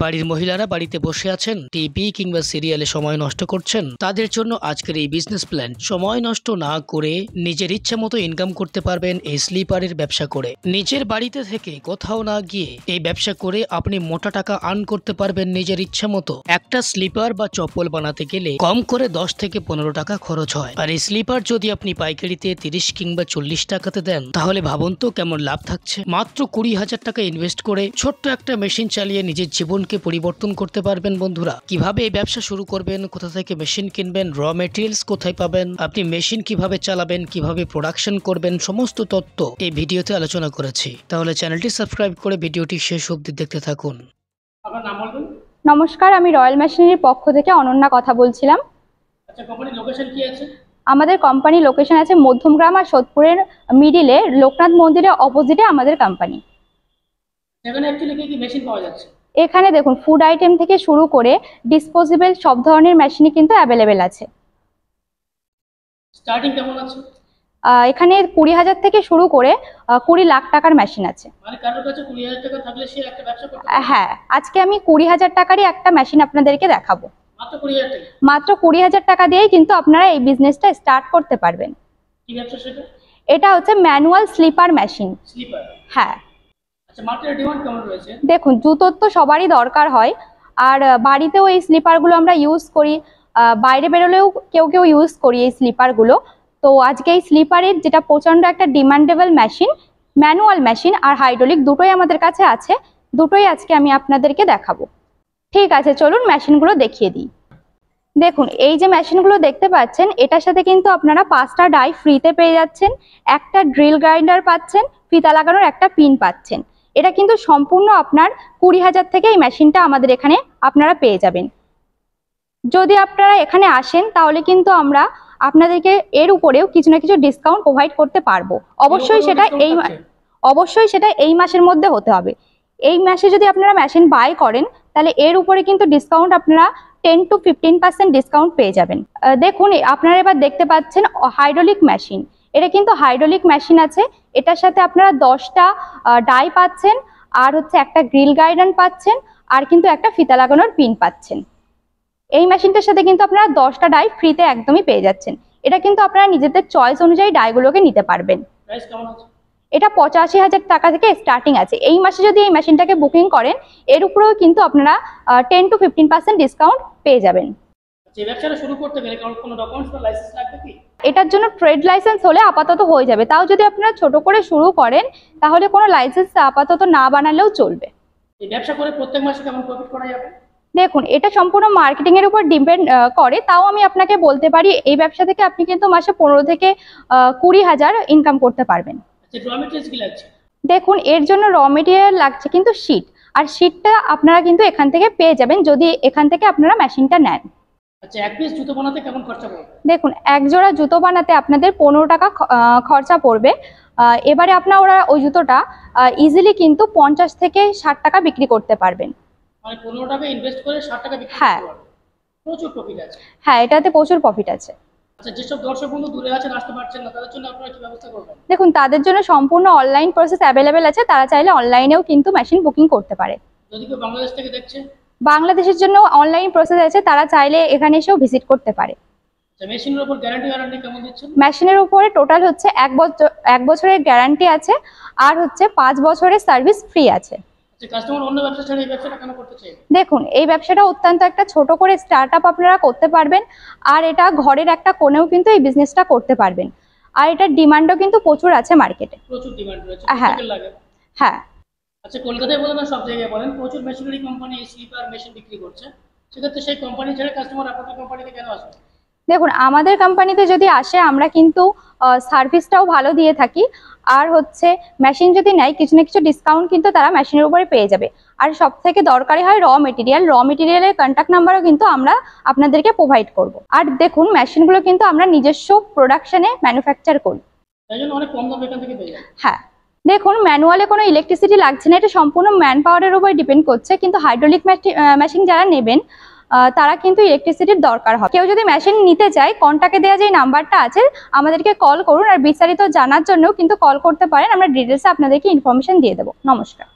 বাড়ির মহিলারা বাড়িতে বসে আছেন, টিভি কিংবা সিরিয়ালে সময় নষ্ট করছেন, তাদের জন্য আজকের এই বিজনেস প্ল্যান। সময় নষ্ট না করে নিজের ইচ্ছা মতো ইনকাম করতে পারবেন এই স্লিপারের ব্যবসা করে। নিজের বাড়িতে থেকে কোথাও না গিয়ে এই ব্যবসা করে আপনি মোটা টাকা আর্ন করতে পারবেন নিজের ইচ্ছা মতো। একটা স্লিপার বা চপ্পল বানাতে গেলে কম করে 10 থেকে 15 টাকা খরচ হয়, আর এই স্লিপার যদি আপনি পাইকারিতে 30 কিংবা 40 টাকাতে দেন তাহলে ভাবুন তো কেমন লাভ থাকছে। মাত্র 20,000 টাকা ইনভেস্ট করে ছোট্ট একটা মেশিন চালিয়ে নিজের জীবনকে পরিবর্তন করতে পারবেন। বন্ধুরা, কিভাবে এই ব্যবসা শুরু করবেন, কোথা থেকে মেশিন কিনবেন, র মেটেরিয়ালস কোথায় পাবেন, আপনি মেশিন কিভাবে চালাবেন, কিভাবে প্রোডাকশন করবেন, সমস্ত তথ্য এই ভিডিওতে আলোচনা করেছি। তাহলে চ্যানেলটি সাবস্ক্রাইব করে ভিডিওটি শেষ অবধি দেখতে থাকুন। আপনার নাম বলবেন? নমস্কার, আমি রয়্যাল মেশিনারির পক্ষ থেকে অনন্যা কথা বলছিলাম। আচ্ছা, কোম্পানির লোকেশন কি আছে? আমাদের কোম্পানি লোকেশন আছে মধ্যমগ্রাম আর সোদপুরের মিডিলে, লোকনাথ মন্দিরের অপোজিটে আমাদের কোম্পানি। এখানে অ্যাকচুয়ালি কি মেশিন পাওয়া যাচ্ছে? এখানে দেখুন, ফুড আইটেম থেকে শুরু করে ডিসপোজেবল সব ধরনের মেশিনই কিন্তু অ্যাভেলেবেল আছে। স্টার্টিং কেমন আছে? এখানে 20,000 থেকে শুরু করে 20 লাখ টাকার মেশিন আছে। মানে কারোর কাছে 20,000 টাকা থাকলে সে একটা ব্যবসা করতে পারে? হ্যাঁ, আজকে আমি 20,000 টাকারই একটা মেশিন আপনাদেরকে দেখাবো। মাত্র 20,000 টাকা? মাত্র 20,000 টাকা দিয়েই কিন্তু আপনারা এই বিজনেসটা স্টার্ট করতে পারবেন। কি ব্যবসা সেটা? এটা হচ্ছে ম্যানুয়াল স্লিপার মেশিন। স্লিপার? হ্যাঁ। আচ্ছা, মার্কেটের ডিমান্ড কেমন রয়েছে? দেখুন, জুতোর তো সবারই দরকার হয়, আর বাড়িতেও এই স্লিপারগুলো আমরা ইউজ করি, বাইরে বেরোলেও কেউ কেউ ইউজ করি এই স্লিপারগুলো। তো আজকে এই স্লিপারের যেটা প্রচণ্ড একটা ডিমান্ডেবল মেশিন, ম্যানুয়াল মেশিন আর হাইড্রোলিক দুটোই আমাদের কাছে আছে, দুটোই আজকে আমি আপনাদেরকে দেখাবো। ঠিক আছে, চলুন মেশিনগুলো দেখিয়ে দিই। দেখুন, এই যে মেশিনগুলো দেখতে পাচ্ছেন, এটার সাথে কিন্তু আপনারা 5টা ডাই ফ্রিতে পেয়ে যাচ্ছেন, একটা ড্রিল গ্রাইন্ডার পাচ্ছেন, ফিতা লাগানোর একটা পিন পাচ্ছেন। এটা কিন্তু সম্পূর্ণ আপনার 20,000 থেকে এই মেশিনটা আমাদের এখানে আপনারা পেয়ে যাবেন। যদি আপনারা এখানে আসেন তাহলে কিন্তু আমরা আপনাদেরকে এর উপরেও কিছু না কিছু ডিসকাউন্ট প্রোভাইড করতে পারবো। অবশ্যই সেটা এই মাসের মধ্যে হতে হবে। এই মাসে যদি আপনারা মেশিন বাই করেন তাহলে এর উপরে কিন্তু ডিসকাউন্ট আপনারা 10 to 15% ডিসকাউন্ট পেয়ে যাবেন। দেখুন, আপনারা এবার দেখতে পাচ্ছেন হাইড্রোলিক মেশিন। এটা কিন্তু হাইড্রোলিক মেশিন আছে, এটার সাথে আপনারা 10টা ডাই পাচ্ছেন, আর হচ্ছে একটা গ্রিল গাইডার পাচ্ছেন, আর কিন্তু একটা ফিতা লাগানোর পিন পাচ্ছেন। এই মেশিনটার সাথে কিন্তু আপনারা 10টা ডাই ফ্রিতে একদমই পেয়ে যাচ্ছেন। এটা কিন্তু আপনারা নিজেদের চয়েস অনুযায়ী ডাইগুলোকে নিতে পারবেন। প্রাইস কেমন আছে? এটা 85,000 টাকা থেকে স্টার্টিং আছে। এই মাসে যদি এই মেশিনটাকে বুকিং করেন এর উপরেও কিন্তু আপনারা 10 to 15% ডিসকাউন্ট পেয়ে যাবেন। যে ব্যবসাটা শুরু করতে গেলে কোনো ডকুমেন্টস বা লাইসেন্স লাগবে কি? এটার জন্য ট্রেড লাইসেন্স হলে আপাতত হয়ে যাবে, তাও যদি আপনারা ছোট করে শুরু করেন তাহলে কোনো লাইসেন্স আপাতত না বানালেও চলবে। এই ব্যবসা করে প্রত্যেক মাসে কেমন প্রফিট করা যাবে? দেখুন, এটা সম্পূর্ণ মার্কেটিং এর উপর ডিপেন্ড করে, তাও আমি আপনাকে বলতে পারি এই ব্যবসা থেকে আপনি কিন্তু মাসে 15 থেকে 20,000 ইনকাম করতে পারবেন। আচ্ছা, র মেটেরিয়ালস কি লাগছে? দেখুন, এর জন্য র মেটেরিয়াল লাগছে কিন্তু শীট, আর শীটটা আপনারা কিন্তু এখান থেকে পেয়ে যাবেন যদি এখান থেকে আপনারা মেশিনটা নেন। আচ্ছা, এক পিস জুতো বানাতে কেমন খরচা পড়বে? দেখুন, এক জোড়া জুতো বানাতে আপনাদের 15 টাকা খরচা পড়বে। এবারে ওরা ওই জুতোটা ইজিলি কিন্তু 50 থেকে 60 টাকা বিক্রি করতে পারবেন। মানে 15 টাকা ইনভেস্ট করে 60 টাকা বিক্রি হ্যাঁ, করতে পারবেন। প্রচুর প্রফিট আছে। হ্যাঁ, এটাতে প্রচুর প্রফিট আছে। আচ্ছা, যেসব দর্শক বন্ধু দূরে আছেন, আসতে পারছেন না, তাদের জন্য আপনারা কি ব্যবস্থা করবেন? দেখুন, তাদের জন্য সম্পূর্ণ অনলাইন প্রসেস অ্যাভেলেবেল আছে, তারা চাইলে অনলাইনেও কিন্তু মেশিন বুকিং করতে পারে। যদি কেউ বাংলাদেশ থেকে দেখছে? বাংলাদেশের জন্য অনলাইন প্রসেস আছে, তারা চাইলে এখানে এসেও ভিজিট করতে পারে। আচ্ছা, মেশিনের উপর গ্যারান্টি ওয়ারেন্টি কেমন দিচ্ছেন? মেশিনের উপরে টোটাল হচ্ছে 1 বছরের গ্যারান্টি আছে, আর হচ্ছে 5 বছরের সার্ভিস ফ্রি আছে। আচ্ছা, কাস্টমার অন্য ব্যবসা ছাড়া এই ব্যবসাটা কেন করতে চাইবে? দেখুন, এই ব্যবসাটা অত্যন্ত একটা ছোট করে স্টার্টআপ আপনারা করতে পারবেন, আর এটা ঘরের একটা কোণেও কিন্তু এই বিজনেসটা করতে পারবেন, আর এটার ডিমান্ডও কিন্তু প্রচুর আছে মার্কেটে। প্রচুর ডিমান্ড রয়েছে, হ্যাঁ লাগে। হ্যাঁ। আচ্ছা, কলকাতায় বলেন না সব জায়গায় বলেন, প্রচুর মেশিনারি কোম্পানি স্লিপার মেশিন বিক্রি করছে, সেক্ষেত্রে সেই কোম্পানি ছেড়ে কাস্টমার আপনাদের কোম্পানিতে কেন আসবে? দেখুন, আমাদের কোম্পানিতে যদি আসে আমরা কিন্তু সার্ভিসটাও ভালো দিয়ে থাকি, আর হচ্ছে মেশিন যদি নেয় কিছু না কিছু ডিসকাউন্ট কিন্তু তারা মেশিনের উপরে পেয়ে যাবে। আর সব থেকে দরকারি হয় র মেটেরিয়ালের কন্ট্যাক্ট নাম্বারও কিন্তু আমরা আপনাদেরকে প্রোভাইড করব। আর দেখুন, মেশিনগুলো কিন্তু আমরা নিজস্ব প্রোডাকশনে ম্যানুফ্যাকচার করি, তাই জন্য অনেক কম দামে এখান থেকে পেয়ে যাবেন। হ্যাঁ। দেখুন, ম্যানুয়ালে কোনো ইলেকট্রিসিটি লাগছে না, এটা সম্পূর্ণ ম্যান পাওয়ারের উপর ডিপেন্ড করছে, কিন্তু হাইড্রোলিক মেশিন যারা নেবেন তারা কিন্তু ইলেকট্রিসিটির দরকার হয়। কেউ যদি মেশিন নিতে চায়, কন্ট্যাক্টে দেওয়া যে নাম্বারটা আছে আমাদেরকে কল করুন, আর বিস্তারিত জানার জন্যও কিন্তু কল করতে পারেন, আমরা ডিটেলসে আপনাদেরকে ইনফরমেশন দিয়ে দেবো। নমস্কার।